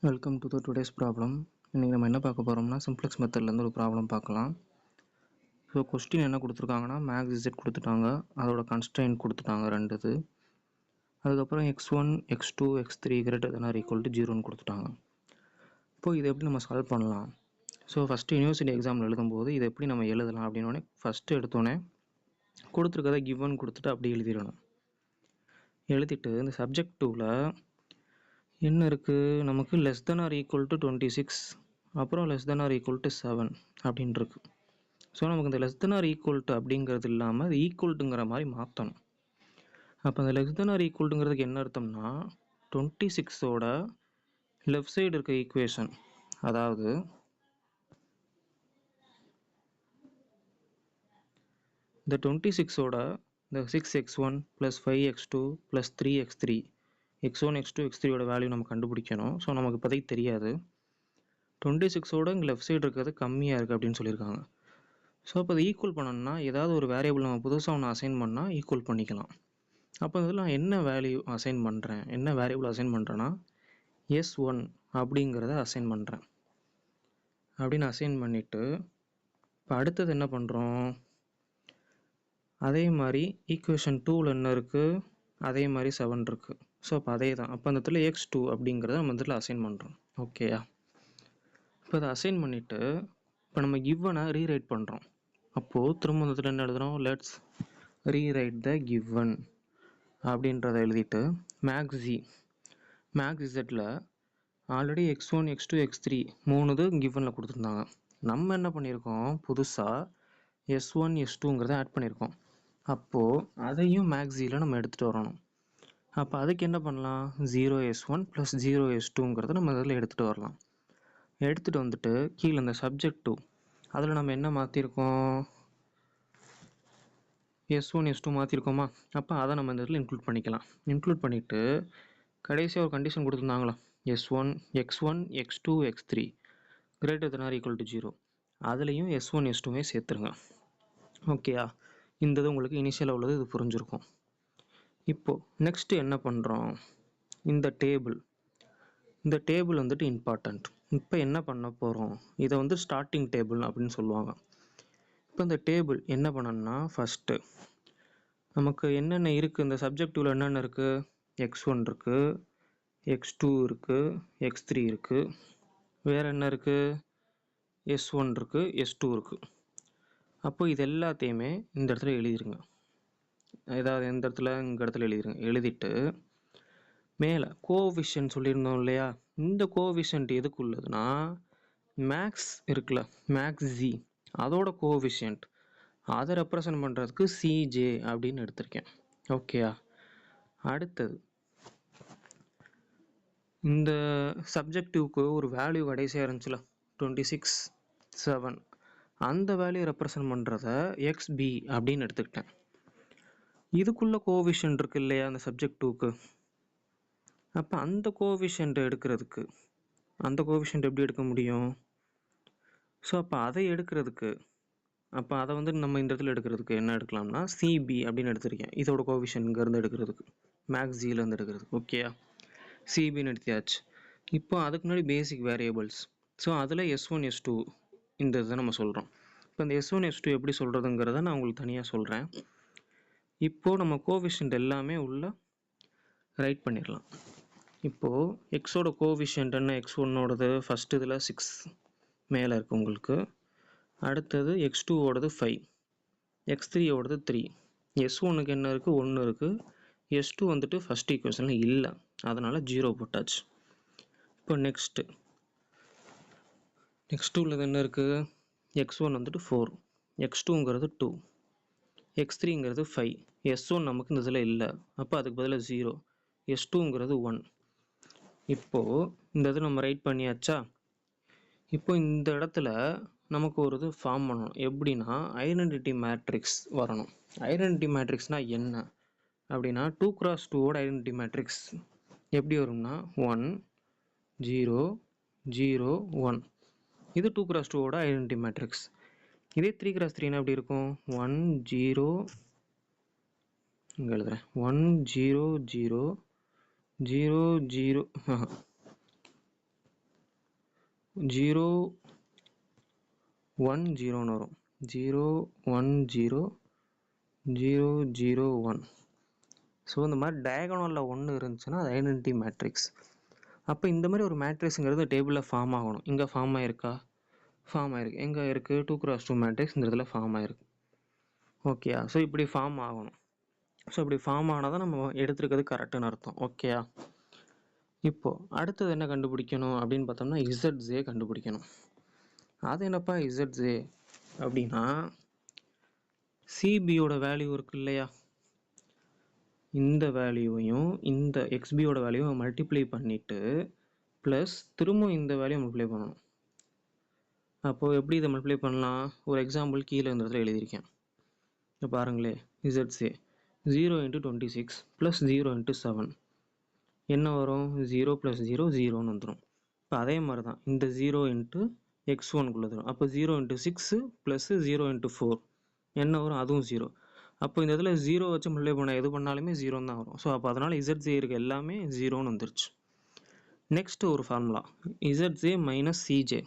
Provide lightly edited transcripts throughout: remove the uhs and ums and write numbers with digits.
Welcome to the today's problem. இன்றைக்கி நம்ம என்ன பார்க்க போகிறோம்னா சிம்ப்ளெக்ஸ் மெத்தட்லேருந்து ஒரு ப்ராப்ளம் பார்க்கலாம். ஸோ கொஸ்டின் என்ன கொடுத்துருக்காங்கன்னா மேக்ஸ் இசட் கொடுத்துட்டாங்க, அதோட கன்ஸ்ட்ரெயின்ட் கொடுத்துட்டாங்க ரெண்டு. அதுக்கப்புறம் x1 x2 x3 greater than or equal to 0ன்னு கொடுத்துட்டாங்க. இப்போது இதை எப்படி நம்ம சால்வ் பண்ணலாம்? ஸோ ஃபஸ்ட்டு யூனிவர்சிட்டி எக்ஸாமில் எழுதும்போது இதை எப்படி நம்ம எழுதலாம் அப்படின்னோடனே ஃபஸ்ட்டு எடுத்தோடனே கொடுத்துருக்கதை கிவன் கொடுத்துட்டு அப்படி எழுதிடணும். எழுதிட்டு இந்த சப்ஜெக்ட் 2ல் என்ன இருக்குது, நமக்கு less than or equal to 26, அப்புறம் less than or equal to 7 அப்படின்னு இருக்கு. ஸோ நமக்கு இந்த less than or equal to அப்படிங்கிறது இல்லாமல் அது ஈக்குவல்ட்டுங்கிற மாதிரி மாற்றணும். அப்போ அந்த லெஸ் தென் ஆர் ஈக்குவல்ட்டுங்கிறதுக்கு என்ன அர்த்தம்னா 26ஓட லெஃப்ட் சைடு இருக்க ஈக்குவேஷன், அதாவது இந்த 26ஓட இந்த 6x1 + 5x2 + 3x3 x1 x2 x3ஓட value நம்ம கண்டுபிடிக்கணும். ஸோ நமக்கு இப்போதைக்கு தெரியாது. 26ஓட இங்கே லெஃப்ட் சைடு இருக்கிறது கம்மியாக இருக்குது அப்படின்னு சொல்லியிருக்காங்க. ஸோ அப்போ அதை ஈக்குவல் பண்ணணும்னா ஏதாவது ஒரு வேரியபிள் நம்ம புதுசாக ஒன்று அசைன் பண்ணால் ஈக்குவல் பண்ணிக்கலாம். அப்போ இதில் நான் என்ன வேல்யூ அசைன் பண்ணுறேன், என்ன வேரியபிள் அசைன் பண்ணுறேன்னா S1 அப்படிங்கிறத அசைன் பண்ணுறேன். அப்படின்னு அசைன் பண்ணிவிட்டு இப்போ அடுத்தது என்ன பண்ணுறோம், அதே மாதிரி ஈக்குவேஷன் 2ல் என்ன இருக்குது, அதே மாதிரி 7 இருக்குது. ஸோ அப்போ அதே தான். அப்போ அந்த இடத்துல x2 அப்படிங்கிறத நம்ம இதில் அசைன் பண்ணுறோம். ஓகேயா? இப்போ அதை அசைன் பண்ணிவிட்டு இப்போ நம்ம கிவனை ரீரைட் பண்ணுறோம். அப்போது திரும்ப இந்த இடத்துல என்ன எழுதுகிறோம், லெட்ஸ் ரீரைட் த கிவன் அப்படின்றத எழுதிட்டு maths இசட்டில் already x1 x2 x3 3 கிவனில் கொடுத்துருந்தாங்க. நம்ம என்ன பண்ணியிருக்கோம், புதுசாக S1 S2ங்கிறத ஆட் பண்ணியிருக்கோம். அப்போது அதையும் மேக்ஸியில் நம்ம எடுத்துகிட்டு வரணும். அப்போ அதுக்கு என்ன பண்ணலாம், 0s1 + 0s2ங்கிறத நம்ம இதில் எடுத்துகிட்டு வரலாம். எடுத்துகிட்டு வந்துட்டு கீழே இந்த சப்ஜெக்ட் 2 அதில் நம்ம என்ன மாற்றிருக்கோம், S1 S2 மாற்றிருக்கோமா. அப்போ அதை நம்ம இந்த இதில் இன்க்ளூட் பண்ணிக்கலாம். இன்க்ளூட் பண்ணிவிட்டு கடைசியாக ஒரு கண்டிஷன் கொடுத்துருந்தாங்களா, x1 x2 x3 greater than or equal to 0, அதுலேயும் S1 S2மே சேர்த்துருங்க. ஓகேயா? இந்த இது உங்களுக்கு இனிஷியலாக உள்ளது இது புரிஞ்சிருக்கும். இப்போது நெக்ஸ்ட்டு என்ன பண்ணுறோம், இந்த டேபிள் வந்துட்டு இம்பார்ட்டண்ட். இப்போ என்ன பண்ண போகிறோம், இதை வந்து ஸ்டார்டிங் டேபிள் அப்படின்னு சொல்லுவாங்க. இப்போ இந்த டேபிள் என்ன பண்ணணும்னா ஃபஸ்ட்டு நமக்கு என்னென்ன இருக்குது, இந்த சப்ஜெக்டிவில் என்னென்ன இருக்குது, x1 இருக்குது, x2 இருக்குது, x3 இருக்குது, வேறு என்ன இருக்குது, S1 இருக்குது, S2 இருக்குது. அப்போ இது எல்லாத்தையுமே இந்த இடத்துல எழுதிருங்க. ஏதாவது எந்த இடத்துல, இந்த இடத்துல எழுதிருங்க. எழுதிட்டு மேலே கோஎஃபிஷியன்ட் சொல்லியிருந்தோம் இல்லையா, இந்த கோஎஃபிஷியன்ட் எதுக்கு உள்ளதுன்னா மேக்ஸ் இருக்குல்ல, மேக்ஸ் ஜி, அதோட கோஎஃபிஷியன்ட், அதை ரெப்ரசன்ட் பண்ணுறதுக்கு CJ அப்படின்னு எடுத்திருக்கேன். ஓகேயா? அடுத்தது இந்த சப்ஜெக்டிவ்க்கு ஒரு வேல்யூ கடைசியாக இருந்துச்சுல 26 7, அந்த வேல்யூ ரெப்ரசன்ட் பண்ணுறத XB அப்படின்னு எடுத்துக்கிட்டேன். இதுக்குள்ளே கோஎஃபிஷியன்ட் இருக்குது இல்லையா அந்த சப்ஜெக்ட் 2க்கு, அப்போ அந்த கோஎஃபிஷியன்ட் எடுக்கிறதுக்கு, அந்த கோஎஃபிஷியன்ட் எப்படி எடுக்க முடியும், ஸோ அப்போ அதை எடுக்கிறதுக்கு, அப்போ அதை வந்து நம்ம இந்த இடத்துல எடுக்கிறதுக்கு என்ன எடுக்கலாம்னா CB அப்படின்னு எடுத்திருக்கேன். இதோட கோஎஃபிஷியன்ட் இங்கேருந்து எடுக்கிறதுக்கு, மேக்ஸ் ஜியிலேருந்து எடுக்கிறதுக்கு. ஓகேயா? CBன்னு எடுத்தியாச்சு. இப்போ அதுக்கு முன்னாடி பேசிக் வேரியபிள்ஸ், ஸோ அதில் S1 S2 இந்த இதை நம்ம சொல்கிறோம். இப்போ இந்த S1 S2 எப்படி சொல்கிறதுங்கிறத நான் உங்களுக்கு தனியாக சொல்கிறேன். இப்போது நம்ம கோஎஃபிஷியன்ட் எல்லாமே உள்ள ரைட் பண்ணிடலாம். இப்போது எக்ஸோட கோஎஃபிஷியன்ட் என்ன, x1ஓடது ஃபஸ்ட்டு இதில் 6 மேலே இருக்குது உங்களுக்கு, அடுத்தது x2ஓடது 5, x3ஓடது 3, S1க்கு என்ன இருக்குது, 1 இருக்குது, S2 வந்துட்டு ஃபஸ்ட் ஈக்குவேஷனில் இல்லை, அதனால் 0 போட்டாச்சு. இப்போ நெக்ஸ்ட்டு உள்ளது என்ன இருக்குது, x1 வந்துட்டு 4, x2ங்கிறது 2, x3ங்கிறது 5, S1 நமக்கு இந்த இதில் இல்லை, அப்போ அதுக்கு பதிலாக 0, S2ங்கிறது 1. இப்போது இந்த இது நம்ம ரைட் பண்ணியாச்சா. இப்போ இந்த இடத்துல நமக்கு ஒரு இது ஃபார்ம் பண்ணணும். எப்படின்னா ஐடென்டிட்டி மேட்ரிக்ஸ் வரணும். ஐடென்டிட்டி மேட்ரிக்ஸ்னால் என்ன அப்படின்னா 2x2ஓட ஐடென்டிட்டி மேட்ரிக்ஸ் எப்படி வரும்னா 1 0 0 1, இது 2x2ஓட ஐடென்டிட்டி மேட்ரிக்ஸ். இதே 3x3னா எப்படி இருக்கும், 1 0, இங்கே எழுதுகிறேன், 1 0 0 0 0, 0 1 0ன்னு வரும். 0 1 0 0 0 1. ஸோ இந்த மாதிரி டயகனலில் 1 இருந்துச்சுன்னா அது ஐடென்டிட்டி மேட்ரிக்ஸ். அப்போ இந்த மாதிரி ஒரு மேட்ரிக்ஸுங்கிறது டேபிளில் ஃபார்ம் ஆகணும். இங்கே ஃபார்ம் ஆகிருக்கா? ஃபார்ம் ஆகிருக்கு. எங்கே இருக்குது? 2x2 மேட்ரிக்ஸ் இந்த இடத்துல ஃபார்ம் ஆகிருக்கு. ஓகேயா? ஸோ இப்படி ஃபார்ம் ஆகணும். ஸோ இப்படி ஃபார்ம் ஆனால் தான் நம்ம எடுத்துருக்கிறது கரெக்டுன்னு அர்த்தம். ஓகேயா? இப்போது அடுத்தது என்ன கண்டுபிடிக்கணும் அப்படின்னு பார்த்தோம்னா இசட்ஜே கண்டுபிடிக்கணும். அது என்னப்பா இசட்ஜே அப்படின்னா சிபியோட வேல்யூ இருக்கு இல்லையா, இந்த வேல்யூவையும் இந்த எக்ஸ்பியோட வேல்யூவை மல்டிப்ளை பண்ணிவிட்டு ப்ளஸ் திரும்ப இந்த வேல்யூ மல்டிப்ளை பண்ணணும். அப்போது எப்படி இதை மல்டிப்ளை பண்ணலாம்? ஒரு எக்ஸாம்பிள் கீழே இந்த இடத்துல எழுதியிருக்கேன். இப்போ பாருங்களே, இசட்ஸே 0 × 26 ப்ளஸ் 0 × 7 என்ன வரும்? 0 + 0 0ன்னு வந்துடும். இப்போ அதே மாதிரி தான் இந்த 0 × x1குள்ளே வரும். அப்போ 0 × 6 ப்ளஸ் 0 × 4 என்ன வரும்? அதுவும் 0. அப்போ இந்த இதில் 0 வச்சு மல்டிப்ளை பண்ண எது பண்ணாலுமே 0 தான் வரும். ஸோ அப்போ அதனால் இசட்ஜே இருக்க எல்லாமே 0ன்னு வந்துருச்சு. நெக்ஸ்ட் ஒரு formula ZJ minus CJ.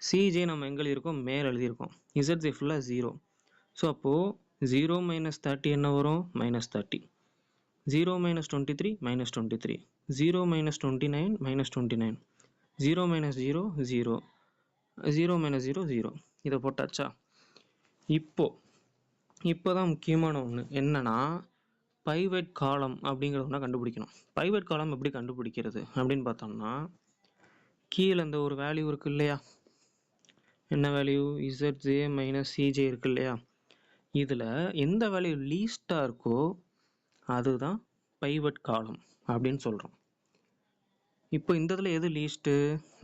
CJ நம்ம எங்கே எழுதியிருக்கோம்? மேலே எழுதியிருக்கோம். இசட்ஜே ஃபுல்லாக 0. ஸோ அப்போது 0 - 30 என்ன வரும்? -30. 0 - 23 -23. 0 - 29 -29. 0 - 0 0. 0 - 0 0. இதை போட்டாச்சா? இப்போ தான் முக்கியமான ஒன்று என்னன்னா பைவட் காலம் அப்படிங்கிறத ஒன்றா கண்டுபிடிக்கணும். பைவட் காலம் எப்படி கண்டுபிடிக்கிறது அப்படின்னு பார்த்தோம்னா கீழே இந்த ஒரு வேல்யூ இருக்கு இல்லையா, என்ன வேல்யூ? இசட்ஜே மைனஸ் சிஜே இருக்கு இல்லையா, இதில் எந்த வேல்யூ லீஸ்ட்டாக இருக்கோ அதுதான் பைவட் காலம் அப்படின்னு சொல்கிறோம். இப்போ இந்த இதில் எது லீஸ்ட்டு?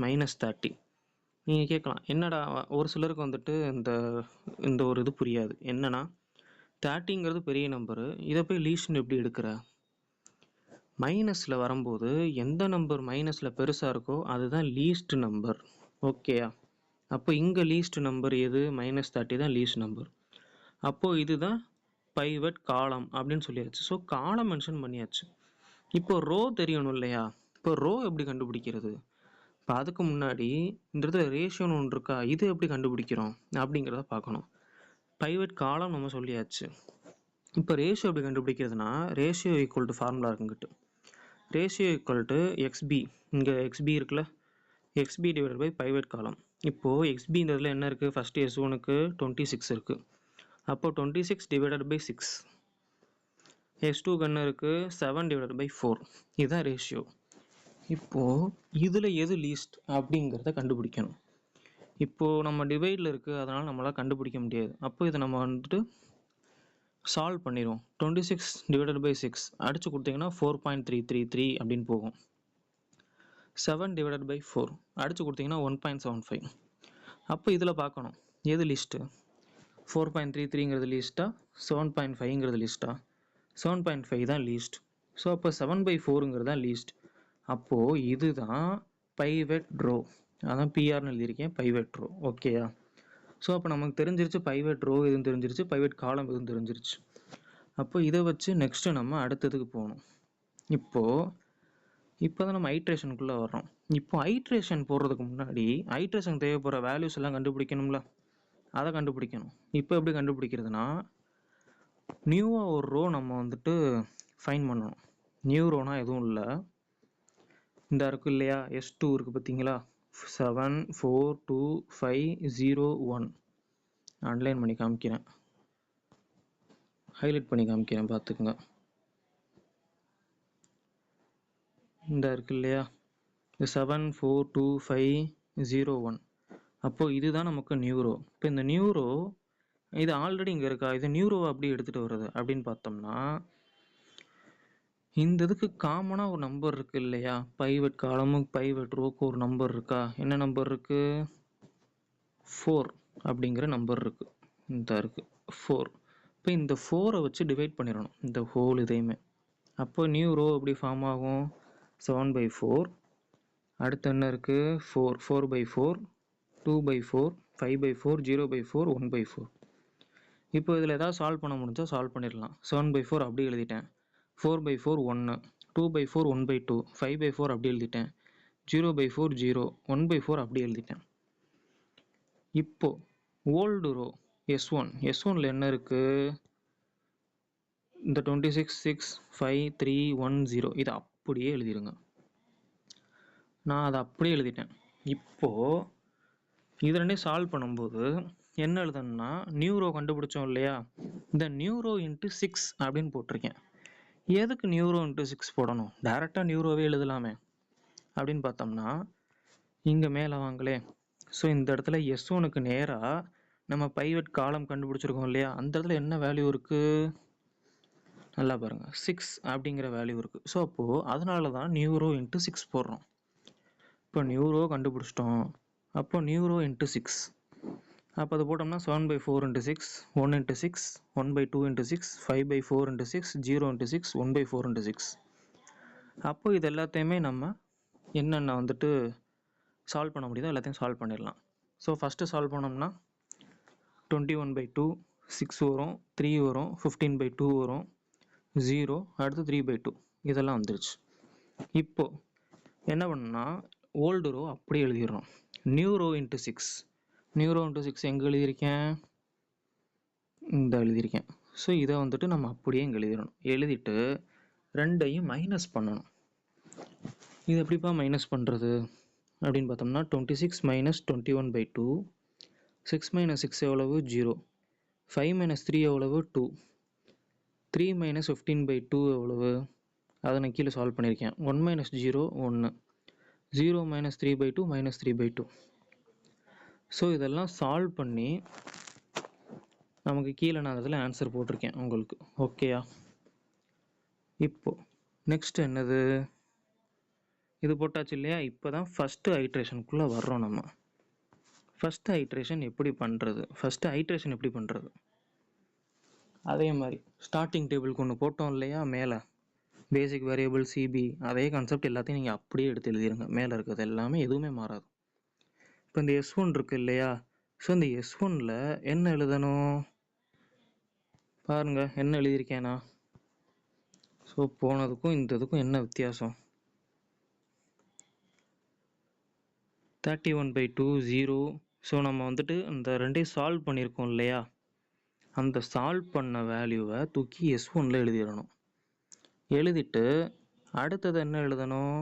-30. நீங்கள் கேட்கலாம், என்னடா ஒரு சிலருக்கு வந்துட்டு இந்த ஒரு இது புரியாது. என்னன்னா 30ங்கிறது பெரிய நம்பரு, இதை போய் லீஸ்ட்னு எப்படி எடுக்கிற? மைனஸில் வரும்போது எந்த நம்பர் மைனஸில் பெருசாக இருக்கோ அதுதான் லீஸ்ட் நம்பர். ஓகேயா? அப்போ இங்கே லீஸ்ட் நம்பர் எது? -30 தான் லீஸ்ட் நம்பர். அப்போது இதுதான் பைவட் காலம் அப்படின்னு சொல்லியாச்சு. ஸோ காலம் மென்ஷன் பண்ணியாச்சு. இப்போ ரோ தெரியணும் இல்லையா? இப்போ ரோ எப்படி கண்டுபிடிக்கிறது? இப்போ அதுக்கு முன்னாடி இந்த இடத்துல ரேஷியோன்னு ஒன்று இருக்கா, இது எப்படி கண்டுபிடிக்கிறோம் அப்படிங்கிறத பார்க்கணும். பைவட் காலம் நம்ம சொல்லியாச்சு. இப்போ ரேஷியோ எப்படி கண்டுபிடிக்கிறதுனா ரேஷியோ ஈக்குவல் டு ஃபார்முலா இருக்குங்கிட்டு ரேஷியோ ஈக்குவல் டு எக்ஸ்பி. இங்கே எக்ஸ்பி இருக்குல்ல, XB divided by pivot column. இப்போது எக்ஸ்பி இந்த இதில் என்ன இருக்குது? ஃபஸ்ட்டு S1க்கு 26 இருக்குது. அப்போ 26 டிவைடட் பை 6. S2க்கு என்ன இருக்குது? 7 டிவைடட் பை 4. இதுதான் ரேஷியோ. இப்போது இதில் எது லீஸ்ட் அப்படிங்கிறத கண்டுபிடிக்கணும். இப்போது நம்ம டிவைடில் இருக்குது, அதனால் நம்மளால் கண்டுபிடிக்க முடியாது. அப்போ இதை நம்ம வந்துட்டு சால்வ் பண்ணிடுவோம். 26 டிவைடட் பை 6 அடித்து கொடுத்தீங்கன்னா 4.333 அப்படின்னு போகும். 7 டிவைடட் பை 4 அடித்து கொடுத்தீங்கன்னா 1.75. அப்போ இதில் பார்க்கணும் எது லிஸ்ட்டு? 4.33ங்கிறது லீஸ்ட்டா, 7.5ங்கிறது லீஸ்ட்டா? 7.5 தான் லீஸ்ட். ஸோ அப்போ 7/4ங்கிறது தான் லீஸ்ட். அப்போது இதுதான் பைவட் ரோ. அதான் பிஆர்னு எழுதியிருக்கேன், பைவட் ரோ. ஓகேயா? ஸோ அப்போ நமக்கு தெரிஞ்சிருச்சு பைவட் ரோ எதுவும் தெரிஞ்சிருச்சு, பைவட் காலம் எதுவும் தெரிஞ்சிருச்சு. அப்போ இதை வச்சு நெக்ஸ்ட்டு நம்ம அடுத்ததுக்கு போகணும். இப்போ தான் நம்ம ஐட்ரேஷனுக்குள்ளே வர்றோம். இப்போ ஐட்ரேஷன் போடுறதுக்கு முன்னாடி ஐட்ரேஷன் தேவைப்படுற வேல்யூஸ் எல்லாம் கண்டுபிடிக்கணும்ல, அதை கண்டுபிடிக்கணும். இப்போ எப்படி கண்டுபிடிக்கிறதுனா நியூவாக ஒரு ரோ நம்ம வந்துட்டு ஃபைன் பண்ணணும். நியூ ரோனா எதுவும் இல்லை, இந்த இருக்குது இல்லையா, S2 இருக்குது பார்த்தீங்களா, 7 4 2 5 0 1. அன்லைன் பண்ணி காமிக்கிறேன், ஹைலைட் பண்ணி காமிக்கிறேன், பார்த்துக்குங்க. இந்த இருக்குது இல்லையா, 7 4 2 5 0 1. அப்போது இதுதான் நமக்கு நியூரோ. இப்போ இந்த நியூரோ இது ஆல்ரெடி இங்கே இருக்கா, இது நியூரோவை அப்படி எடுத்துகிட்டு வருது அப்படின்னு பார்த்தோம்னா இந்த இதுக்கு காமனாக ஒரு நம்பர் இருக்குது இல்லையா, பைவட் காலமும் பைவட் ரோக்கு ஒரு நம்பர் இருக்கா? என்ன நம்பர் இருக்குது? 4 அப்படிங்கிற நம்பர் இருக்குது. இந்த இருக்குது 4. இப்போ இந்த 4-ஐ வச்சு டிவைட் பண்ணிடணும் இந்த ஹோல் இதையுமே. அப்போ நியூ ரோ எப்படி ஃபார்ம் ஆகும்? 7/4. அடுத்து என்ன இருக்குது? 4 4/4 2/4 5/4 0/4 1/4. இப்போ இதில் ஏதாவது சால்வ் பண்ண முடிஞ்சால் சால்வ் பண்ணிடலாம். 7/4 அப்படி எழுதிட்டேன், 4/4 1, 2/4 1/2, 5/4 அப்படி எழுதிட்டேன், 0/4 0, 1/4 அப்படி எழுதிட்டேன். இப்போ ஓல்டு ரோ S1ல என்ன இருக்கு? இந்த 26 6 5 3 1 0 இதை அப்படியே எழுதிடுங்க. நான் அதை அப்படியே எழுதிட்டேன். இப்போ இது ரெண்டையும் சால்வ் பண்ணும்போது என்ன எழுதணும்னா, நியூ ரோ கண்டுபிடிச்சோம் இல்லையா, இந்த நியூ ரோ இன்ட்டு 6 அப்படின்னு போட்டிருக்கேன். எதுக்கு நியூ ரோ இன்ட்டு 6 போடணும்? டைரெக்டாக நியூ ரோவே எழுதலாமே அப்படின்னு பார்த்தோம்னா, இங்கே மேலே வாங்களே. ஸோ இந்த இடத்துல S1க்கு நேராக நம்ம பைவட் காலம் கண்டுபிடிச்சிருக்கோம் இல்லையா, அந்த இடத்துல என்ன வேல்யூ இருக்குது? நல்லா பாருங்கள், 6 அப்படிங்கிற வேல்யூ இருக்குது. ஸோ அப்போது அதனால தான் நியூ ரோ இன்ட்டு 6 போடுறோம். இப்போ நியூ ரோ கண்டுபிடிச்சிட்டோம். அப்போ நியூ ரோ இன்ட்டு 6, அப்போ அது போட்டோம்னா 7/4 × 6, 1 × 6, 1/2 × 6, 5/4 × 6, 0 × 6, 1/4 × 6. அப்போ இது எல்லாத்தையுமே நம்ம என்னென்ன வந்துட்டு சால்வ் பண்ண முடியுதோ எல்லாத்தையும் சால்வ் பண்ணிடலாம். ஸோ ஃபஸ்ட்டு சால்வ் பண்ணோம்னா 21/2 6 வரும், 3 வரும், 15/2 வரும், 0, அடுத்து 3/2 இதெல்லாம் வந்துருச்சு. இப்போது என்ன பண்ணணும்னா, ஓல்டு ரோ அப்படியே எழுதிடுறோம். New row into 6, new row into 6 எங்கே எழுதியிருக்கேன்? இந்த எழுதியிருக்கேன். ஸோ இதை வந்துட்டு நம்ம அப்படியே இங்கே எழுதிடணும். எழுதிட்டு ரெண்டையும் மைனஸ் பண்ணணும். இது எப்படிப்பா மைனஸ் பண்ணுறது அப்படின்னு பார்த்தோம்னா, 26 - 21/2, 6 - 6 எவ்வளவு? 0, 5 - 3 எவ்வளவு? 2, 3 - 15/2 எவ்வளவு? அதை நான் கீழே சால்வ் பண்ணியிருக்கேன். 1 - 0 1, 0 - 3/2 -3/2. ஸோ இதெல்லாம் சால்வ் பண்ணி நமக்கு கீழே நான் அதில் ஆன்சர் போட்டிருக்கேன் உங்களுக்கு. ஓகேயா? இப்போது நெக்ஸ்ட் என்னது? இது போட்டாச்சு இல்லையா? இப்போ தான் ஃபஸ்ட்டு ஐட்ரேஷனுக்குள்ளே வர்றோம் நம்ம. ஃபஸ்ட்டு ஐட்ரேஷன் எப்படி பண்ணுறது? அதே மாதிரி ஸ்டார்டிங் டேபிளுக்கு ஒன்று போட்டோம் இல்லையா மேலே, பேசிக் வேரியபிள் சிபி, அதே கான்செப்ட் எல்லாத்தையும் நீங்கள் அப்படியே எடுத்து எழுதிடுங்க. மேலே இருக்கிறது எல்லாமே எதுவுமே மாறாது. இப்போ இந்த S1 இருக்குது இல்லையா, ஸோ இந்த S1ல் என்ன எழுதணும் பாருங்கள், என்ன எழுதியிருக்கேனா? ஸோ போனதுக்கும் இந்த இதுக்கும் என்ன வித்தியாசம்? 31/2 0. ஸோ நம்ம வந்துட்டு இந்த ரெண்டையும் சால்வ் பண்ணியிருக்கோம் இல்லையா, அந்த சால்வ் பண்ண வேல்யூவை தூக்கி S1ல் எழுதிடணும். எழுதிட்டு அடுத்தது என்ன எழுதணும்?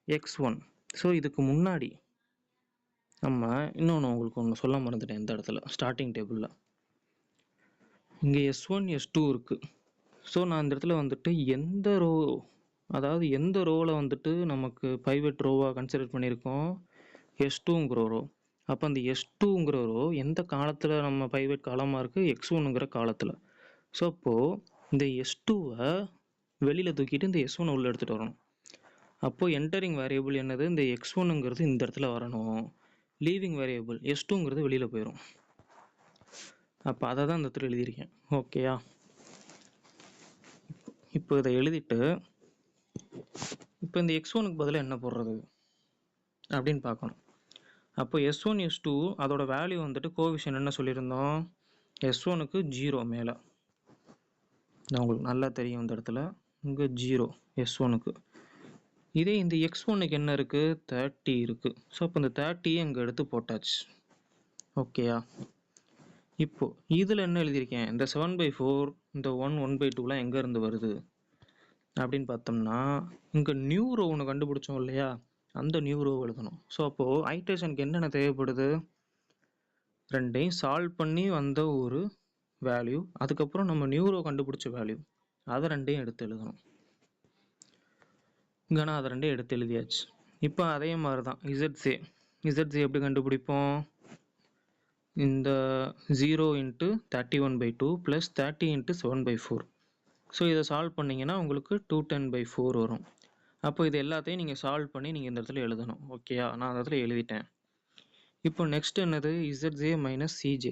X1. ஸோ இதுக்கு முன்னாடி நம்ம இன்னொன்று உங்களுக்கு ஒன்று சொல்ல மறந்துட்டேன். இந்த இடத்துல ஸ்டார்டிங் டேபிளில் இங்கே S1 S2 இருக்குது. ஸோ நான் இந்த இடத்துல வந்துட்டு எந்த ரோ, அதாவது எந்த ரோவில் வந்துட்டு நமக்கு பைவட் ரோவாக கன்சிடர் பண்ணியிருக்கோம்? S2ங்கிற ரோ. அப்போ அந்த S2ங்கிற ரோ எந்த காலத்தில் நம்ம பைவட் காலமாக இருக்குது? X1ங்கிற காலத்தில். ஸோ அப்போது இந்த S2வை வெளியில் தூக்கிட்டு இந்த S1 உள்ள எடுத்துகிட்டு வரணும். அப்போது என்டரிங் வேரியபிள் என்னது? இந்த X1ங்கிறது இந்த இடத்துல வரணும். லீவிங் வேரியபிள் S2ங்கிறது வெளியில் போயிடும். அப்போ அதை தான் இந்த இடத்துல எழுதியிருக்கேன். ஓகேயா? இப்போ இதை எழுதிட்டு இப்போ இந்த X1க்கு பதிலாக என்ன போடுறது அப்படின்னு பார்க்கணும். அப்போ S1 S2 அதோட வேல்யூ வந்துட்டு கோஎஃபிஷியன்ட் என்ன சொல்லியிருந்தோம்? S1க்கு 0 மேலே, நான் உங்களுக்கு நல்லா தெரியும் இந்த இடத்துல, இங்கே 0 S1க்கு. இதே இந்த X1க்கு என்ன இருக்குது? 30 இருக்குது. ஸோ அப்போ இந்த 30 இங்கே எடுத்து போட்டாச்சு. ஓகேயா? இப்போது இதில் என்ன எழுதியிருக்கேன்? இந்த 7/4, இந்த 1/2லாம் எங்கேருந்து வருது அப்படின்னு பார்த்தோம்னா, இங்கே நியூ ரோ ஒன்று கண்டுபிடிச்சோம் இல்லையா, அந்த நியூ ரோ எழுதணும். ஸோ அப்போது ஐட்ரேஷனுக்கு என்னென்ன தேவைப்படுது? ரெண்டையும் சால்வ் பண்ணி வந்த ஒரு வேல்யூ, அதுக்கப்புறம் நம்ம நியூ ரோ கண்டுபிடிச்ச வேல்யூ, அதை ரெண்டையும் எடுத்து எழுதணும். இங்கே நான் அதை ரெண்டையும் எடுத்து எழுதியாச்சு. இப்போ அதே மாதிரி தான் இசட்ஸே எப்படி கண்டுபிடிப்போம்? இந்த 0 × 31/2 + 30 × 7/4. ஸோ இதை சால்வ் பண்ணிங்கன்னா உங்களுக்கு 210/4 வரும். அப்போ இது எல்லாத்தையும் நீங்கள் சால்வ் பண்ணி நீங்கள் இந்த இடத்துல எழுதணும். ஓகேயா? நான் அந்த இடத்துல எழுதிட்டேன். இப்போ நெக்ஸ்ட் என்னது? ZJ - CJ.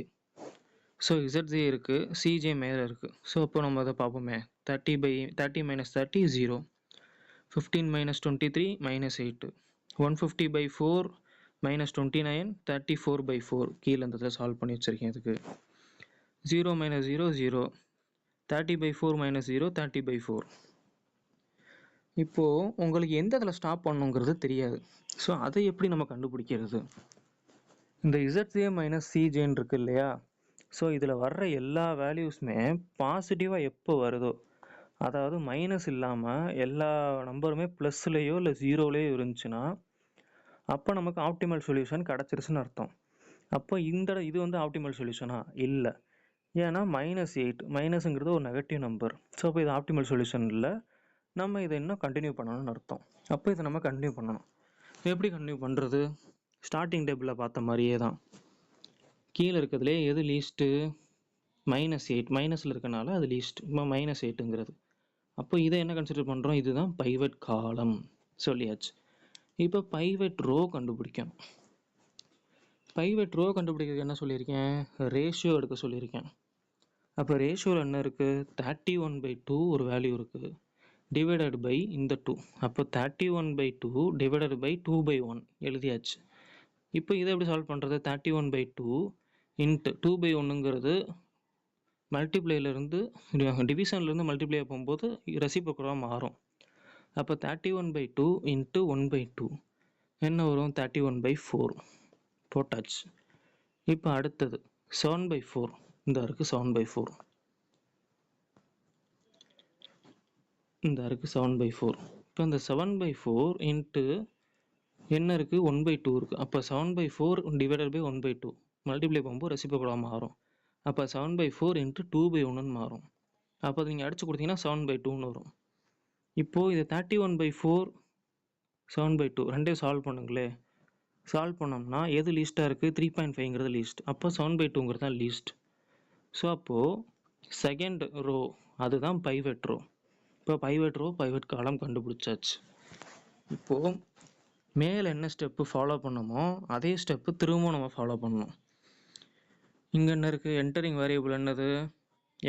ஸோ ZJ இருக்குது, CJ மேலே இருக்குது. ஸோ அப்போ நம்ம அதை பார்ப்போமே. 30 - 30 0, 15 - 23 -8, 150/4 -29, 34/4 கீழே இந்த இடத்துல சால்வ் பண்ணி வச்சுருக்கேன். இதுக்கு 0 - 0 0, 30/4 - 0 30/4. இப்போது உங்களுக்கு எந்த இதில் ஸ்டாப் பண்ணணுங்கிறது தெரியாது. ஸோ அதை எப்படி நம்ம கண்டுபிடிக்கிறது? இந்த ZJ மைனஸ் CJன்னு இருக்கு இல்லையா? ஸோ இதில் வர்ற எல்லா வேல்யூஸுமே பாசிட்டிவாக எப்போ வருதோ, அதாவது மைனஸ் இல்லாமல் எல்லா நம்பருமே ப்ளஸ்லேயோ இல்லை ஜீரோலேயோ இருந்துச்சுன்னா அப்போ நமக்கு ஆப்டிமல் சொல்யூஷன் கிடச்சிருச்சுன்னு அர்த்தம். அப்போ இது வந்து ஆப்டிமல் சொல்யூஷனா? இல்லை. ஏன்னா -8 மைனஸுங்கிறது ஒரு நெகட்டிவ் நம்பர். ஸோ அப்போ இது ஆப்டிமல் சொல்யூஷன் இல்லை. நம்ம இதை இன்னும் கண்டினியூ பண்ணணும்னு அர்த்தம். அப்போ இதை நம்ம கண்டினியூ பண்ணணும். எப்படி கண்டினியூ பண்ணுறது? ஸ்டார்டிங் டேபிளில் பார்த்த மாதிரியே தான். கீழே இருக்கிறதுலே எது லீஸ்ட்டு? -8 மைனஸில் இருக்கனால அது லீஸ்ட். இப்போ -8ங்கிறது. அப்போ இதை என்ன கன்சிடர் பண்ணுறோம்? இதுதான் பைவட் காலம் சொல்லியாச்சு. இப்போ பைவட் ரோ கண்டுபிடிக்கணும். பைவட் ரோ கண்டுபிடிக்கிறதுக்கு என்ன சொல்லியிருக்கேன்? ரேஷியோ எடுக்க சொல்லியிருக்கேன். அப்போ ரேஷியோவில் என்ன இருக்குது? 31/2 ஒரு வேல்யூ இருக்குது, டிவைடட் பை இந்த 2. அப்போ 31/2 டிவைடட் பை 2/1 எழுதியாச்சு. இப்போ இதை எப்படி சால்வ் பண்ணுறது? 31/2 இன்ட்டு 2/1ங்கிறது மல்டிப்ளைலேருந்து டிவிஷன்லேருந்து மல்டிப்ளை போகும்போது ரெசிப்ரோக்கலாக மாறும். அப்போ 31/2 இன்ட்டு 1/2 என்ன வரும்? 31/4 போட்டாச்சு. இப்போ அடுத்தது 7/4. இந்த இருக்குது 7/4. இந்த இருக்குது 7/4. இப்போ இந்த 7/4 இன்ட்டு என்ன இருக்குது? 1/2 இருக்குது. அப்போ 7/4 டிவைடட் பை 1/2 மல்டிப்ளை போகும்போது ரெசிப்ரோக்கலாக மாறும். அப்போ 7/4 இன்ட்டு 2/1ன்னு மாறும். அப்போ அதை நீங்கள் அடித்து கொடுத்தீங்கன்னா 7/2ன்னு வரும். இப்போது இது 31/4 7/2 ரெண்டையும் சால்வ் பண்ணுங்களே. சால்வ் பண்ணோம்னா எது லீஸ்ட்டாக இருக்குது? 3.5ங்கிறது லீஸ்ட். அப்போ 7/2ங்கிறது தான் லீஸ்ட். ஸோ அப்போது செகண்ட் ரோ அதுதான் பைவட் ரோ. இப்போ பைவட் ரோ பைவட் காலம் கண்டுபிடிச்சாச்சு. இப்போது மேலே என்ன ஸ்டெப்பு ஃபாலோ பண்ணமோ அதே ஸ்டெப்பு திரும்பவும் நம்ம ஃபாலோ பண்ணணும். இங்கே என்ன இருக்குது? என்டரிங் வேரியபிள் என்னது?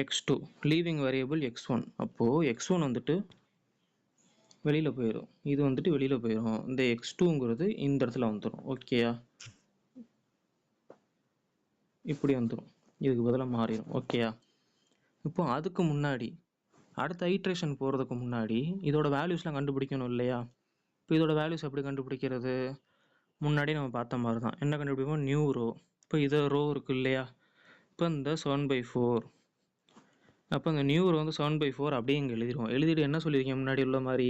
x2, leaving variable x1. அப்போது x1 வந்துட்டு வெளியில் போயிடும், இது வந்துட்டு வெளியில் போயிடும். இந்த x2ங்கிறது இந்த இடத்துல வந்துடும். ஓகேயா? இப்படி வந்துடும், இதுக்கு பதிலாக மாறிடும். ஓகேயா? இப்போ அதுக்கு முன்னாடி அடுத்த ஐட்ரேஷன் போகிறதுக்கு முன்னாடி இதோட வேல்யூஸ்லாம் கண்டுபிடிக்கணும் இல்லையா? இப்போ இதோட வேல்யூஸ் எப்படி கண்டுபிடிக்கிறது? முன்னாடி நம்ம பார்த்த மாதிரி தான். என்ன கண்டுபிடிப்போம்? New row. இப்போ இது ரோ இருக்குது இல்லையா? இப்போ இந்த 7/4. அப்போ இந்த நியூ ரோ வந்து 7/4 அப்படியே இங்கே எழுதிடுவோம். எழுதிட்டு என்ன சொல்லியிருக்கேன் முன்னாடி உள்ள மாதிரி?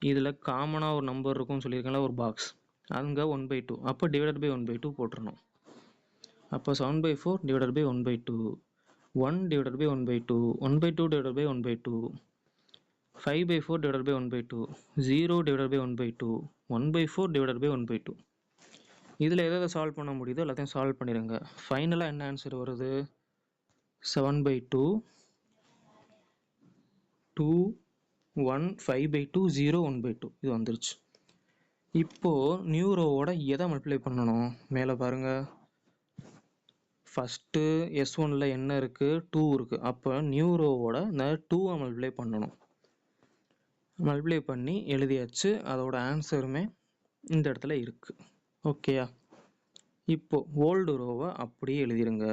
இதில் காமனாக ஒரு நம்பர் இருக்கும்னு சொல்லியிருக்கேன்ல, ஒரு பாக்ஸ், அங்கே 1/2. அப்போ டிவைடட் பை 1/2 போட்டுருணும். அப்போ 7/4 divided by 1/2, 1 divided by 1/2, 1/2 divided by 1/2, 5/4 divided by 1/2, 0 divided by 1/2, 1/4 divided by 1/2. இதில் எதை சால்வ் பண்ண முடியுதோ எல்லாத்தையும் சால்வ் பண்ணிடுங்க. ஃபைனலாக என்ன ஆன்சர் வருது? 7/2, 2, 1, 5/2, 0, 1/2 இது வந்துருச்சு. இப்போது நியூ ரோவோட எதை மல்டிப்ளை பண்ணணும்? மேலே பாருங்கள், ஃபஸ்ட்டு S1ல் என்ன இருக்குது? 2 இருக்குது. அப்போ நியூ ரோவோட இந்த 2 மல்டிப்ளை பண்ணணும். மல்டிப்ளை பண்ணி எழுதியாச்சு. அதோட ஆன்சருமே இந்த இடத்துல இருக்குது. ஓகேயா? இப்போது ஓல்டு ரோவை அப்படியே எழுதிருங்க.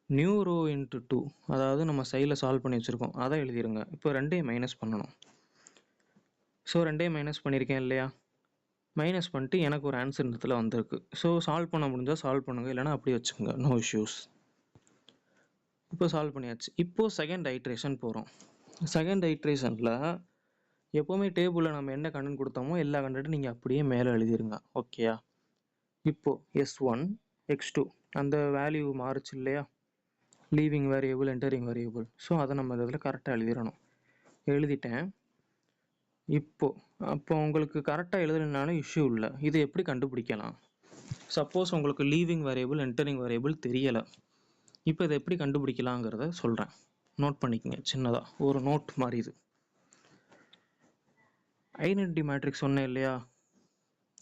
நியூ ரோ இன்ட்டு 2, அதாவது நம்ம சைடில் சால்வ் பண்ணி வச்சுருக்கோம், அதை எழுதிருங்க. இப்போ ரெண்டையும் மைனஸ் பண்ணணும். ஸோ ரெண்டையும் மைனஸ் பண்ணியிருக்கேன் இல்லையா? மைனஸ் பண்ணிட்டு எனக்கு ஒரு ஆன்சர் இந்த இடத்துல வந்திருக்கு. ஸோ சால்வ் பண்ண முடிஞ்சால் சால்வ் பண்ணுங்கள், இல்லைனா அப்படி வச்சுக்கோங்க, நோ இஷ்யூஸ். இப்போ சால்வ் பண்ணியாச்சு. இப்போது செகண்ட் ஐட்ரேஷன் போகிறோம். செகண்ட் ஐட்ரேஷனில் எப்போவுமே டேபிளில் நம்ம என்ன கண்டென்ட் கொடுத்தோமோ எல்லா கண்டென்ட்டும் நீங்கள் அப்படியே மேலே எழுதிருங்க. ஓகேயா? இப்போது S1, X2 அந்த வேல்யூ மாறுச்சு இல்லையா? Leaving variable, entering variable. So அதை நம்ம இதில் கரெக்டாக எழுதிடணும். எழுதிட்டேன். அப்போ உங்களுக்கு கரெக்டாக எழுதலைனாலும் இஷ்யூ இல்லை. இது எப்படி கண்டுபிடிக்கலாம்? சப்போஸ் உங்களுக்கு லீவிங் வேரியபிள், என்டரிங் வேரியபிள் தெரியலை, இப்போ இதை எப்படி கண்டுபிடிக்கலாங்கிறத சொல்கிறேன். நோட் பண்ணிக்கங்க, சின்னதாக ஒரு நோட் மாதிரி. இது ஐடென்டிட்டி மேட்ரிக்ஸ் சொன்னேன் இல்லையா?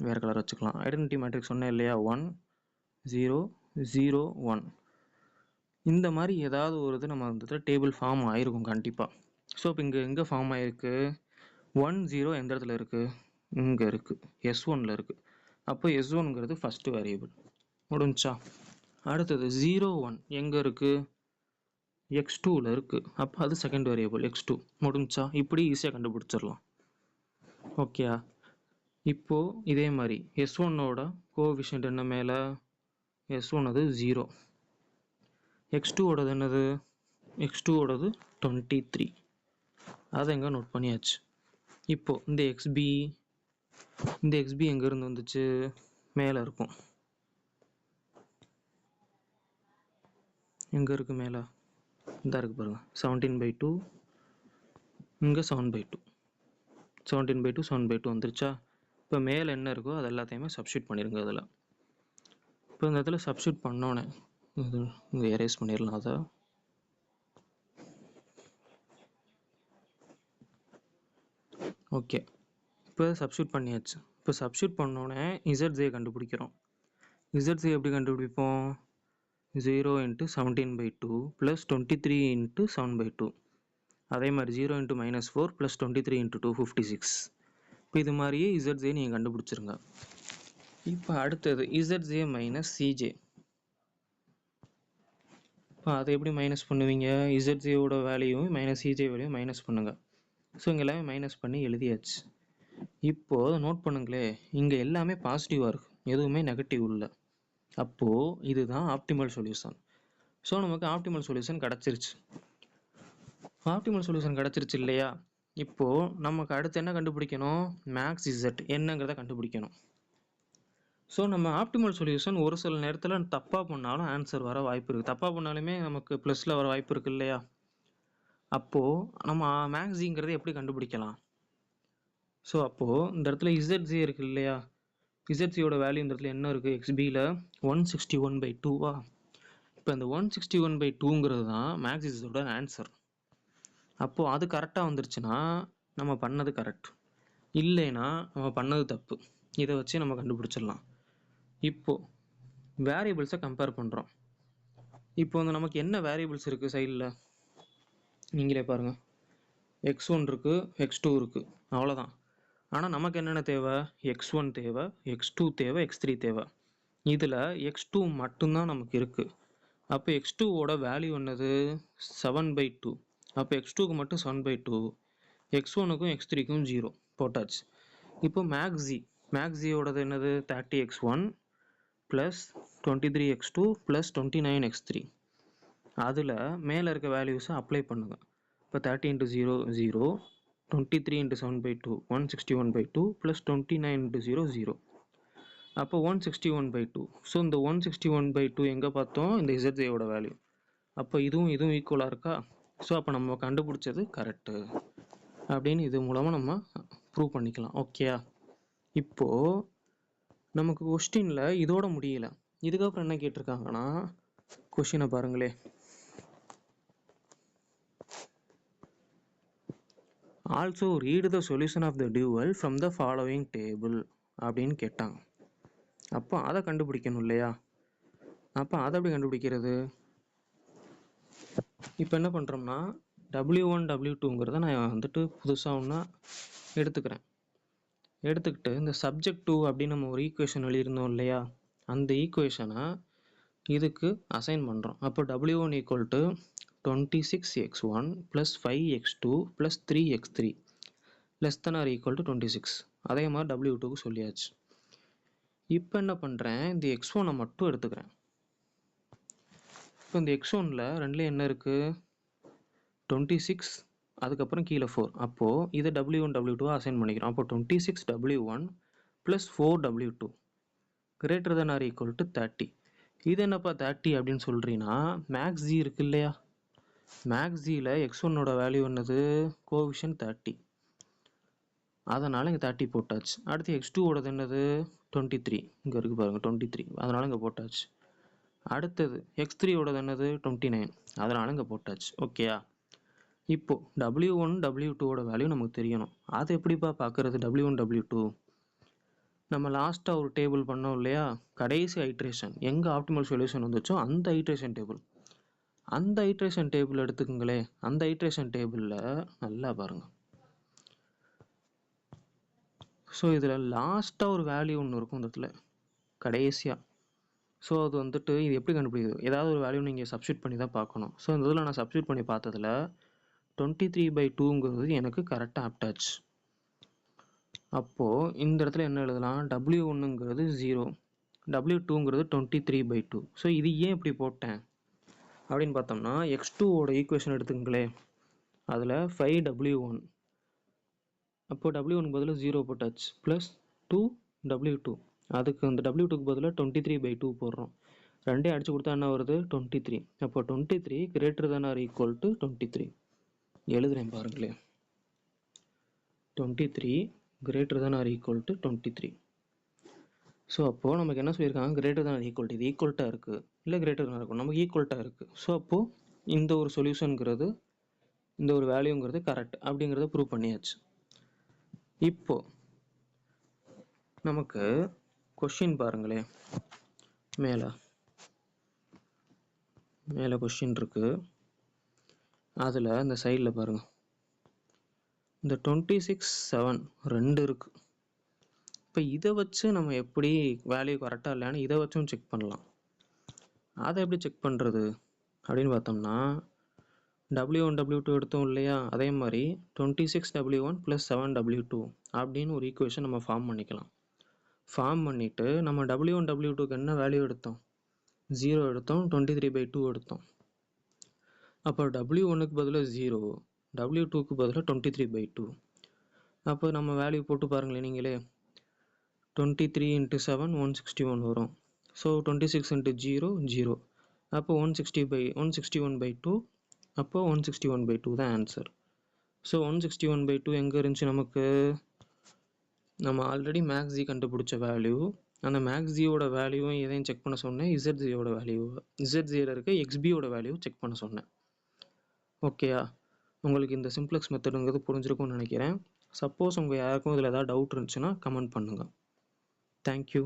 வேறு கலர் வச்சுக்கலாம். ஐடென்டிட்டி மேட்ரிக்ஸ் சொன்னேன் இல்லையா? 1, 0, 0, 1. இந்த மாதிரி ஏதாவது ஒரு இது நம்ம வந்து டேபிள் ஃபார்ம் ஆகிருக்கும் கண்டிப்பாக. ஸோ இப்போ எங்கே ஃபார்ம் ஆகிருக்கு? 1, 0 எந்த இடத்துல இருக்குது? இங்கே இருக்குது, S1ல் இருக்குது. அப்போ S1ங்கிறது ஃபஸ்ட்டு வேரியபிள். முடிஞ்சா? அடுத்தது 0, 1 எங்கே இருக்குது? X2ல் இருக்குது. அப்போ அது செகண்ட் வேரியபிள், X2. முடிஞ்சா? இப்படி ஈஸியாக கண்டுபிடிச்சிடலாம். ஓகே. இப்போது இதே மாதிரி S1ஓட கோஎஃபிஷியன்ட் என்ன மேலே? S1 அது 0. X2ஓடது என்னது? X2ஓடது 23. அதை எங்கே நோட் பண்ணியாச்சு. இப்போது இந்த XB எங்கேருந்து வந்துச்சு? மேலே இருக்கும். எங்கே இருக்குது மேலே? இந்த இருக்குது பாருங்கள், 17/2. இங்கே 7/2. 17/2 7/2 வந்துருச்சா? இப்போ மேலே என்ன இருக்கோ அது எல்லாத்தையுமே சப்ஸ்டியூட் பண்ணிடுங்க அதில். இப்போ இந்த இடத்துல சப்ஸ்டியூட் பண்ணோன்னே இது இங்கே எரேஸ் பண்ணிடலாம் அதை. ஓகே, இப்போ சப்ஸ்டியூட் பண்ணியாச்சு. இப்போ சப்ஸ்டியூட் பண்ணோன்னே ZZ கண்டுபிடிக்கிறோம். ZZ எப்படி கண்டுபிடிப்போம்? 0 × 17/2 + 23 × 7/2. அதே மாதிரி 0 × -4 + 23 × 2 56. இப்போ இது மாதிரியே ZZ நீங்கள் கண்டுபிடிச்சிருங்க. இப்போ அடுத்தது ZJ - CJ. இப்போ அதை எப்படி மைனஸ் பண்ணுவீங்க? ZJயோட வேல்யூவும் CJ வேல்யூவும் மைனஸ் பண்ணுங்கள். ஸோ இங்கே எல்லாமே மைனஸ் பண்ணி எழுதியாச்சு. இப்போது நோட் பண்ணுங்களே, இங்கே எல்லாமே பாசிட்டிவாக இருக்குது, எதுவுமே நெகட்டிவ் இல்லை. அப்போது இதுதான் ஆப்டிமல் சொல்யூஷன். ஸோ நமக்கு ஆப்டிமல் சொல்யூஷன் கிடச்சிருச்சு. ஆப்டிமல் சொல்யூஷன் கிடச்சிருச்சு இல்லையா? இப்போது நமக்கு அடுத்து என்ன கண்டுபிடிக்கணும்? மேக்ஸ் Z என்னங்கிறத கண்டுபிடிக்கணும். ஸோ நம்ம ஆப்டிமல் சொல்யூஷன் ஒரு சில நேரத்தில் தப்பாக பண்ணாலும் ஆன்சர் வர வாய்ப்பு இருக்குது. தப்பாக பண்ணாலுமே நமக்கு ப்ளஸில் வர வாய்ப்பு இருக்குது இல்லையா? அப்போது நம்ம மேக்ஸிங்கிறத எப்படி கண்டுபிடிக்கலாம்? ஸோ அப்போது இந்த இடத்துல ZZ இருக்குது இல்லையா? ZZயோட வேல்யூ இந்த இடத்துல என்ன இருக்குது? XBயில் 161/2வா? இப்போ இந்த 161/2ங்கிறது தான் மேக்ஸ் ZZோட ஆன்சர். அப்போது அது கரெக்டாக வந்துருச்சுன்னா நம்ம பண்ணது கரெக்ட், இல்லைன்னா நம்ம பண்ணது தப்பு. இதை வச்சு நம்ம கண்டுபிடிச்சிடலாம். இப்போது வேரியபிள்ஸை கம்பேர் பண்ணுறோம். இப்போ வந்து நமக்கு என்ன வேரியபிள்ஸ் இருக்குது சைடில் நீங்களே பாருங்கள். X1 இருக்குது, X2 இருக்குது, அவ்வளோதான். ஆனால் நமக்கு என்னென்ன தேவை? X1 தேவை, X2 தேவை, X3 தேவை. இதில் X2 மட்டும்தான் நமக்கு இருக்குது. அப்போ X2ஓட வேல்யூ என்னது? 7/2. அப்போ X2க்கு மட்டும் 7/2, X1க்கும் X3க்கும் 0 போட்டாச்சு. இப்போ மேக்ஸியோடது என்னது? 30X1 + 23X2 + 29X3. அதில் மேலே இருக்க வேல்யூஸை அப்ளை பண்ணுங்கள். இப்போ 30 × 0 0, 23 × 7/2 161/2 + 29 × 0 0. அப்போ 161/2. ஸோ இந்த 161/2 எங்கே பார்த்தோம்? இந்த ZJயோட வேல்யூ. அப்போ இதுவும் ஈக்குவலாக இருக்கா? ஸோ அப்போ நம்ம கண்டுபிடிச்சது கரெக்டு அப்படின்னு இது மூலமாக நம்ம ப்ரூவ் பண்ணிக்கலாம். ஓகேயா? இப்போது நமக்கு கொஸ்டினில் இதோட முடியல. இதுக்கப்புறம் என்ன கேட்டிருக்காங்கன்னா, கொஸ்டினை பாருங்களே. Also read the solution of the dual from the following table அப்படின்னு கேட்டாங்க. அப்போ அதை கண்டுபிடிக்கணும் இல்லையா? அப்போ அதை எப்படி கண்டுபிடிக்கிறது? இப்போ என்ன பண்ணுறோம்னா, W1 W2ங்கிறத நான் வந்துட்டு புதுசாக ஒன்றா எடுத்துக்கிட்டு இந்த சப்ஜெக்ட் 2 அப்படின்னு நம்ம ஒரு ஈக்குவேஷன் எழுதியிருந்தோம் இல்லையா? அந்த ஈக்குவேஷனை இதுக்கு அசைன் பண்ணுறோம். அப்போ W1 = 26X1 + 5X2 + 3X3 <= 26. அதே மாதிரி W2க்கு சொல்லியாச்சு. இப்போ என்ன பண்ணுறேன்? இந்த X1 மட்டும் எடுத்துக்கிறேன். இப்போ இந்த X1ல் ரெண்டுலேயும் என்ன இருக்குது? 26, அதுக்கப்புறம் கீழே 4. அப்போது இதை W1 W2 அசைன் பண்ணிக்கிறோம். அப்போ 26W1 + 4W2 > 30. இது என்னப்பா 30 அப்படின்னு சொல்கிறீங்கன்னா, மேக்ஸ் ஜி இருக்குது இல்லையா? மேக்ஸ் ஜியில் X1ஓட வேல்யூ என்னது? கோஎஃபிஷியன்ட் 30. அதனால் இங்கே 30 போட்டாச்சு. அடுத்து X2ஓடது என்னது? 23. இங்கே இருக்குது பாருங்கள் 23, அதனால் இங்கே போட்டாச்சு. அடுத்தது X3ஓடது என்னது? 29, அதனால் இங்கே போட்டாச்சு. ஓகேயா? இப்போது W1 W2ஓட வேல்யூ நமக்கு தெரியணும். அது எப்படிப்பா பார்க்குறது? W1 W2 நம்ம லாஸ்ட்டாக ஒரு டேபிள் பண்ணோம் இல்லையா? கடைசி ஐட்ரேஷன் எங்கே ஆப்டிமல் சொல்யூஷன் வந்துச்சோ அந்த ஐட்ரேஷன் டேபிள். அந்த ஐட்ரேஷன் டேபிள் எடுத்துக்கங்களே. அந்த ஐட்ரேஷன் டேபிளில் நல்லா பாருங்கள். ஸோ இதில் லாஸ்ட்டாக ஒரு வேல்யூ ஒன்று இருக்கும் இந்த இடத்துல கடைசியாக. ஸோ அது வந்துட்டு இது எப்படி கண்டுபிடிக்குது? ஏதாவது ஒரு வேல்யூ நீங்கள் சப்ஸ்டியூட் பண்ணி தான் பார்க்கணும். ஸோ இந்த இதில் நான் சப்ஸ்டியூட் பண்ணி பார்த்ததில் 23/2ங்கிறது எனக்கு கரெக்டாக ஆப்டாச்சு. அப்போது இந்த இடத்துல என்ன எழுதலாம், W1ங்கிறது 0, W2ங்கிறது 23/2. ஸோ இது ஏன் இப்படி போட்டேன் அப்படின்னு பார்த்தோம்னா, x2ஓட ஈக்குவேஷன் எடுத்துங்களேன், அதில் 5W1, அப்போ W1 பதிலாக 0 போட்டாச்சு, ப்ளஸ் 2W2, அதுக்கு அந்த W2க்கு பதிலாக 23/2 போடுறோம். ரெண்டே அடிச்சு கொடுத்தா என்ன வருது, 23. அப்போ 23 greater than or equal to 23. எழுதுறேன் பாருங்களேன், 23 greater than or equal to 23. So அப்போது நமக்கு என்ன சொல்லியிருக்காங்க, கிரேட்டர் தான் ஈக்குவல் டு, இது ஈக்குவல்ட்டாக இருக்குது இல்லை கிரேட்டர் தான் இருக்கும், நமக்கு ஈக்குவல்ட்டாக இருக்குது. ஸோ அப்போது இந்த ஒரு சொல்யூஷனுங்கிறது, இந்த ஒரு வேல்யூங்கிறது கரெக்ட் அப்படிங்கிறத ப்ரூவ் பண்ணியாச்சு. இப்போது நமக்கு கொஷின் பாருங்களேன், மேலே கொஷின் இருக்குது, அதில் இந்த சைடில் பாருங்கள், இந்த 26/7 2 இருக்குது. இப்போ இதை வச்சு நம்ம எப்படி வேல்யூ கரெக்டாக இல்லைன்னு இதை வச்சும் செக் பண்ணலாம். அதை எப்படி செக் பண்ணுறது அப்படின்னு பார்த்தோம்னா, W1 W2 எடுத்தோம் இல்லையா, அதே மாதிரி 26W1 + 7W2 அப்படின்னு ஒரு ஈக்குவேஷன் நம்ம ஃபார்ம் பண்ணிக்கலாம். ஃபார்ம் பண்ணிவிட்டு நம்ம W1 W2க்கு என்ன வேல்யூ எடுத்தோம், 0 எடுத்தோம், 23/2 எடுத்தோம். அப்போ W1க்கு பதிலாக 0, W2க்கு பதிலாக 23/2. அப்போ நம்ம வேல்யூ போட்டு பாருங்களேன் நீங்களே, 23 × 7 161 வரும். ஸோ 26 × 0 0, அப்போ 161/2, அப்போ 161/2 தான் ஆன்சர். ஸோ 161/2 எங்கே இருந்துச்சு நமக்கு, நம்ம ஆல்ரெடி மேக்ஸ் ஜி கண்டுபிடிச்ச வேல்யூ, அந்த மேக்ஸ் ஜியோட வேல்யூவும் எதையும் செக் பண்ண சொன்னேன், இசட்ஜியோட வேல்யூ, இசட்ஜியில் இருக்க எக்ஸ்பியோட வேல்யூ செக் பண்ண சொன்னேன். ஓகேயா, உங்களுக்கு இந்த சிம்ப்ளெக்ஸ் மெத்தடுங்கிறது புரிஞ்சிருக்கும்னு நினைக்கிறேன். சப்போஸ் உங்கள் யாருக்கும் இதில் ஏதாவது டவுட் இருந்துச்சுன்னா கமெண்ட் பண்ணுங்கள். Thank you.